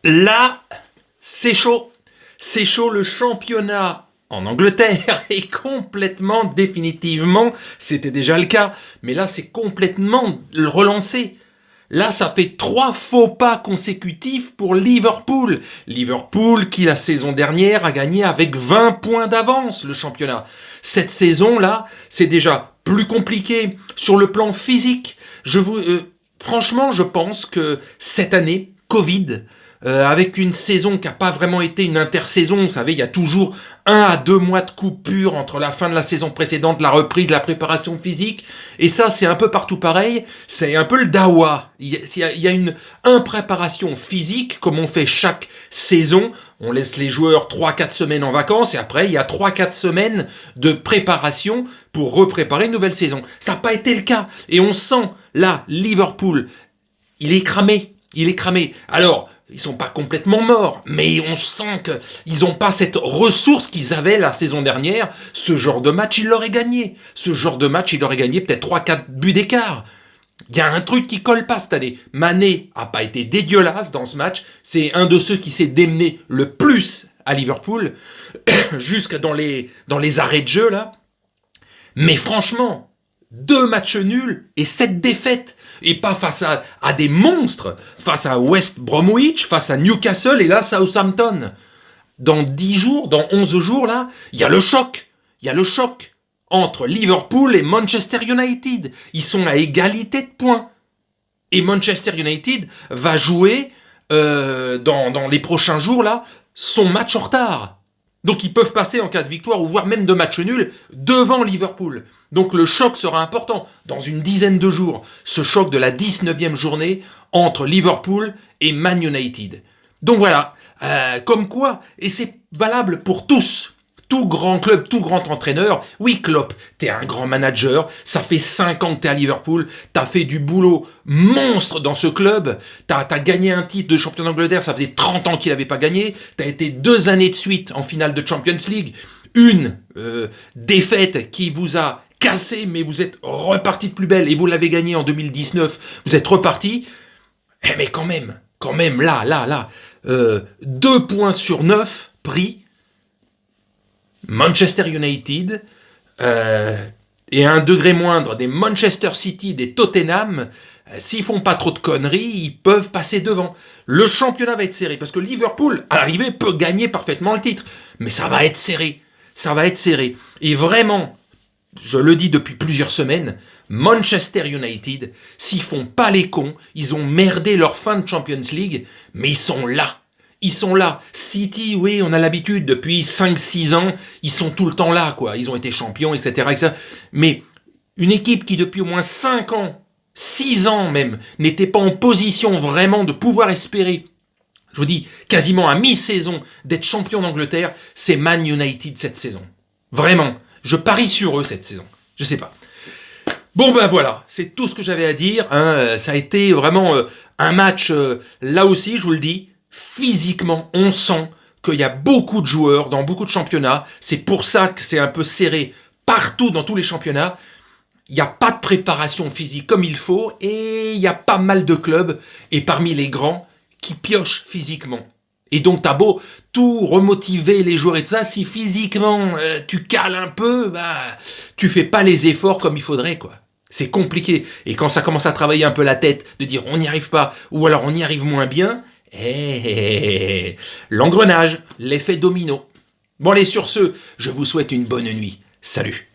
Là, c'est chaud. C'est chaud, le championnat en Angleterre est complètement, définitivement, c'était déjà le cas, mais là c'est complètement relancé. Là, ça fait 3 faux pas consécutifs pour Liverpool. Liverpool qui, la saison dernière, a gagné avec 20 points d'avance le championnat. Cette saison-là, c'est déjà plus compliqué sur le plan physique. Franchement, je pense que cette année, Covid, avec une saison qui n'a pas vraiment été une intersaison, vous savez, il y a toujours 1 à 2 mois de coupure entre la fin de la saison précédente, la reprise, la préparation physique, et ça c'est un peu partout pareil, c'est un peu le dawa, il y a une impréparation physique comme on fait chaque saison, on laisse les joueurs 3-4 semaines en vacances, et après il y a 3-4 semaines de préparation pour repréparer une nouvelle saison. Ça n'a pas été le cas, et on sent là, Liverpool, il est cramé. Alors, ils sont pas complètement morts, mais on sent qu'ils n'ont pas cette ressource qu'ils avaient la saison dernière. Ce genre de match, ils l'auraient gagné. Peut-être 3-4 buts d'écart. Il y a un truc qui colle pas cette année. Mané a pas été dégueulasse dans ce match. C'est un de ceux qui s'est démené le plus à Liverpool, jusque dans les arrêts de jeu, là. Mais franchement, 2 matchs nuls et 7 défaites. Et pas face à des monstres, face à West Bromwich, face à Newcastle et là Southampton. Dans 11 jours, là, il y a le choc. Entre Liverpool et Manchester United. Ils sont à égalité de points. Et Manchester United va jouer dans les prochains jours, là, son match en retard. Donc ils peuvent passer en cas de victoire ou voire même de match nul devant Liverpool. Donc le choc sera important dans une dizaine de jours. Ce choc de la 19e journée entre Liverpool et Man United. Donc voilà, comme quoi, et c'est valable pour tous. Tout grand club, tout grand entraîneur. Oui, Klopp, t'es un grand manager. Ça fait 5 ans que t'es à Liverpool. T'as fait du boulot monstre dans ce club. T'as gagné un titre de champion d'Angleterre. Ça faisait 30 ans qu'il n'avait pas gagné. T'as été 2 années de suite en finale de Champions League. Une défaite qui vous a cassé, mais vous êtes reparti de plus belle. Et vous l'avez gagné en 2019. Vous êtes reparti. Mais quand même, là. 2 points sur 9 pris. Manchester United et à un degré moindre des Manchester City, des Tottenham, s'ils font pas trop de conneries, ils peuvent passer devant. Le championnat va être serré parce que Liverpool, à l'arrivée, peut gagner parfaitement le titre, mais ça va être serré. Et vraiment, je le dis depuis plusieurs semaines, Manchester United, s'ils font pas les cons, ils ont merdé leur fin de Champions League, mais ils sont là. City, oui, on a l'habitude, depuis 5-6 ans, ils sont tout le temps là, quoi. Ils ont été champions, etc. Mais une équipe qui, depuis au moins 5 ans, 6 ans même, n'était pas en position vraiment de pouvoir espérer, je vous dis, quasiment à mi-saison, d'être champion d'Angleterre, c'est Man United cette saison. Vraiment. Je parie sur eux cette saison. Je sais pas. Bon ben voilà, c'est tout ce que j'avais à dire. Ça a été vraiment un match, là aussi, je vous le dis, physiquement, on sent qu'il y a beaucoup de joueurs dans beaucoup de championnats. C'est pour ça que c'est un peu serré partout dans tous les championnats. Il n'y a pas de préparation physique comme il faut et il y a pas mal de clubs, et parmi les grands, qui piochent physiquement. Et donc t'as beau tout remotiver les joueurs et tout ça, si physiquement tu cales un peu, tu fais pas les efforts comme il faudrait, quoi. C'est compliqué. Et quand ça commence à travailler un peu la tête, de dire on n'y arrive pas, ou alors on y arrive moins bien, l'engrenage, l'effet domino. Bon allez, sur ce, je vous souhaite une bonne nuit. Salut.